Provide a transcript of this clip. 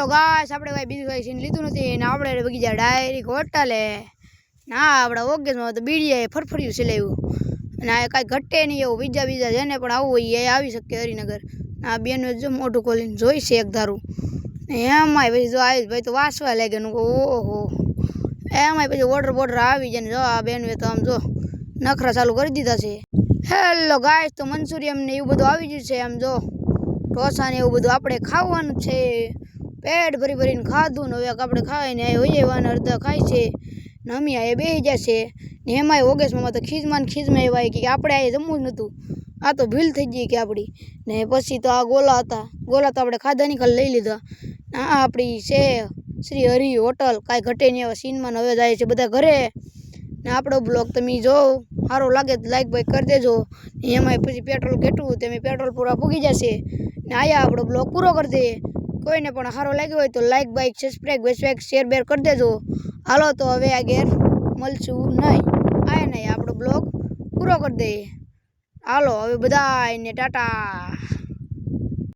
Hello guys, આપણે ભાઈ બીજું કઈ સીન લીધું નથી ને આપણે બગી જા ડાયરેક્ટ હોટલે. ના આપણા ઓગેસમાં તો બીડીએ ફરફર્યું સિલાવ્યું અને આ કાંઈ ઘટે નહીં એવું. બીજા જેને પણ આવવું હોય એ આવી શકે હરિનગર. આ બેન જો મોઢું ખોલીને જોઈશે એક ધારું. એમાંય પછી જો આવી ભાઈ તો વાસવા લાગ્યા. ઓહો, એમાંય પછી ઓર્ડર આવી જાય ને જો આ બેન તો આમ જો નખરા ચાલુ કરી દીધા છે. હેલો ગાઈસ, તો મંચુરિયમ ને એવું બધું આવી ગયું છે. આમ જો ઢોસા ને એવું બધું આપણે ખાવાનું છે. પેટ ભરીને ખાધું ને હવે આપણે ખાઈને હોઈ જવાના. અડધા ખાય છે ને અમે આ બેસી જશે ને એમાંય ઓગેસમાં તો ખીજમાં એવા કે આપણે આ જમવું જ નહોતું. આ તો ભૂલ થઈ ગઈ કે આપણી. ને પછી તો આ ગોલા તો આપણે ખાધા નહીં, ખાલી લઈ લીધા. આ આપણી છે શ્રી હરિ હોટલ. કાંઈ ઘટે નહીં એવા સીનમાં હવે જાય છે બધા ઘરે. ને આપણો બ્લોગ તમે જો સારો લાગે તો લાઈક બાઈક કરી દેજો. એમાંય પછી પેટ્રોલ ઘેટવું તમે પેટ્રોલ પૂરા પૂગી જશે ને આયા આપણો બ્લોગ પૂરો કરી દે. કોઈને પણ સારો લાગ્યો હોય તો લાઈક બાઈક સબસ્ક્રાઈબ શેર બેર કરી દેજો. હાલો તો હવે આ ઘેર મળશું નહીં. આયા નહીં આપણો બ્લોગ પૂરો કરી દે. હાલો હવે બધાને ટાટા.